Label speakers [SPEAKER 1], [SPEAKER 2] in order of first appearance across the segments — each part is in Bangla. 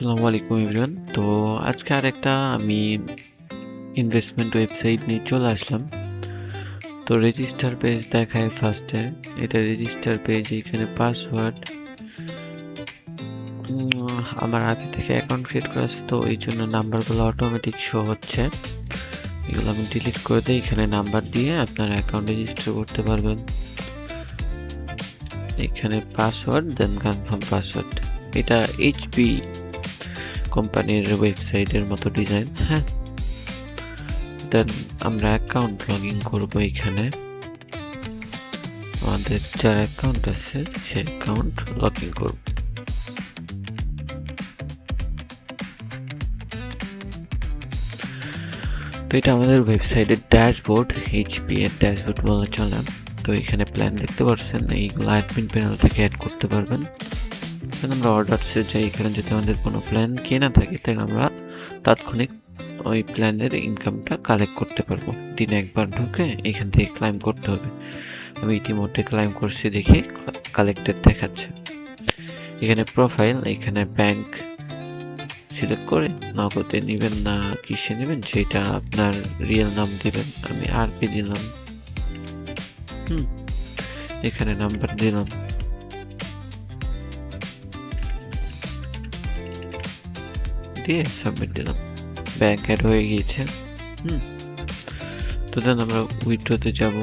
[SPEAKER 1] আসসালামু আলাইকুম এভরিওয়ান। তো আজকে আরেকটা আমি ইনভেস্টমেন্ট ওয়েবসাইট নিয়ে চলে আসলাম। তো রেজিস্টার পেজ দেখায় ফার্স্টে। এটা রেজিস্টার পেজ, এখানে পাসওয়ার্ড আমার আগে থেকে অ্যাকাউন্ট ক্রিয়েট করা আছে, তো এই জন্য নাম্বারগুলো অটোমেটিক শো হচ্ছে। এগুলো আমি ডিলিট করে দিই। এখানে নাম্বার দিয়ে আপনার অ্যাকাউন্ট রেজিস্টার করতে পারবেন। এখানে পাসওয়ার্ড, দেন কনফার্ম পাসওয়ার্ড। এটা এইচপি কোম্পানির ওয়েবসাইটের মতো ডিজাইন। হ্যাঁ, দেন আমরা অ্যাকাউন্ট লগ ইন করবো। এখানে আমাদের যার অ্যাকাউন্ট আছে সে অ্যাকাউন্ট লগ ইন করব। তো এটা আমাদের ওয়েবসাইটের ড্যাশবোর্ড, এইচপি এর ড্যাশবোর্ড বলে চলে। তো এখানে প্ল্যান দেখতে পাচ্ছেন, এইগুলো অ্যাডমিন প্যানেল থেকে অ্যাড করতে পারবেন। আমরা অর্ডারসে যাই, এখানে যদি আমাদের কোনো প্ল্যান কেনা থাকে তাহলে আমরা তাৎক্ষণিক ওই প্ল্যানের ইনকামটা কালেক্ট করতে পারবো। দিনে একবার ঢুকে এখান থেকে ক্লাইম করতে হবে। আমি ইতিমধ্যে ক্লাইম করছি, দেখি কালেক্টেড দেখাচ্ছে। এখানে প্রোফাইল, এখানে ব্যাংক সিলেক্ট করে নগদে নেবেন না কিসে নেবেন সেটা আপনার রিয়েল নাম দিবেন। আমি আরপি দিলাম। এখানে নাম্বার দিলাম, দিয়ে সাবমিট দিলাম। ব্যাংক অ্যাড হয়ে গিয়েছে। তো দেন আমরা উইথড্রতে যাব,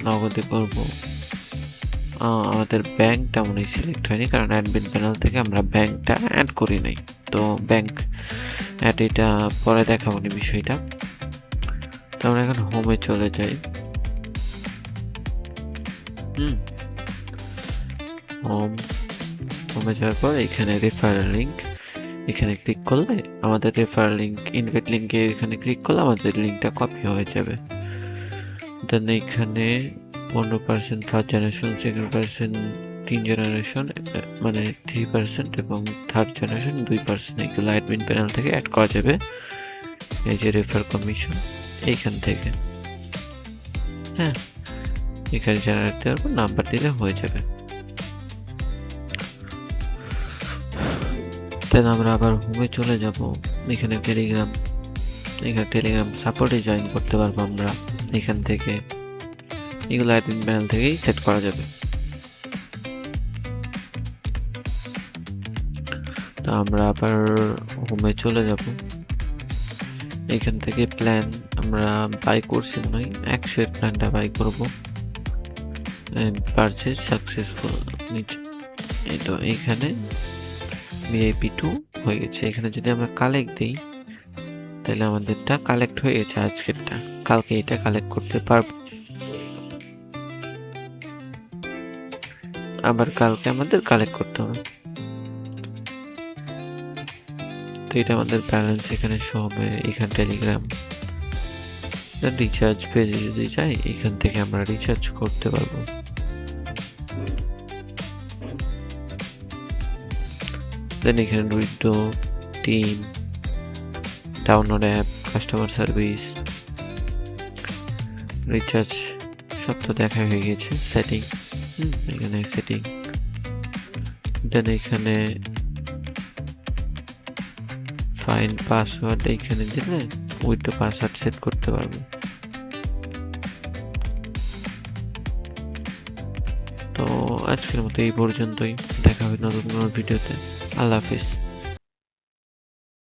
[SPEAKER 1] নগদে করব। আমাদের ব্যাংকটা মনে হয় সিলেক্ট হয়নি, কারণ অ্যাডমিন প্যানেল থেকে আমরা ব্যাংকটা অ্যাড করি নাই। তো ব্যাংক অ্যাড এটা পরে দেখাবো নি বিষয়টা। তো আমরা এখন হোমে চলে যাই। হোমে যাওয়ার পর এখানে রেফারেল লিঙ্ক, এখানে ক্লিক করলে আমাদের রেফারেল লিঙ্ক, ইনভাইট লিঙ্কে এখানে ক্লিক করলে আমাদের লিঙ্কটা কপি হয়ে যাবে। দেন এখানে 15% first generation, second person 3 generation, মানে 3%, এবং থার্ড জেনারেশন 2%। এগুলো অ্যাডমিন প্যানেল থেকে অ্যাড করা যাবে। এই যে রেফার কমিশন এইখান থেকে। হ্যাঁ, এখানে জেনারেট দেওয়ার পর নাম্বার দিলে হয়ে যাবে। দেন আমরা আবার হোমে চলে যাব। এখানে টেলিগ্রাম, এখানে টেলিগ্রাম সাপোর্টে জয়েন করতে পারবো আমরা এখান থেকে। এগুলো অ্যাডমিন প্যানেল থেকেই সেট করা যাবে। তো আমরা আবার হোমে চলে যাব। এখান থেকে প্ল্যান আমরা বাই করছি মনে হয়, 100 এর প্ল্যানটা বাই করব। পারচেজ সাকসেসফুল, নিচে এই তো এইখানে ভিআইপি 2 হয়ে গেছে। এখানে যদি আমরা কালেক্ট দিই তাহলে আমাদেরটা কালেক্ট হয়ে গেছে আজকেরটা। কালকে এটা কালেক্ট করতে পারবো। আবার কালকে আমাদের কালেক্ট করতে হবে। তো এটা আমাদের ব্যালেন্স এখানে শো হবে। এখানে টেলিগ্রাম রিচার্জ পেজে যদি যাই, এখান থেকে আমরা রিচার্জ করতে পারবো। দেন এখানে withdraw, team, download app, customer service, recharge সব তো দেখা হয়ে গেছে। সেটিং, এখানে সেটিং। দেন এখানে ফাইন পাসওয়ার্ড, এইখানে দিলে উইথড্র পাসওয়ার্ড সেট করতে পারবো। তো আজকের মতো এই পর্যন্তই, দেখা হবে নতুন কোনো ভিডিওতে। আল্লাহ হাফিজ।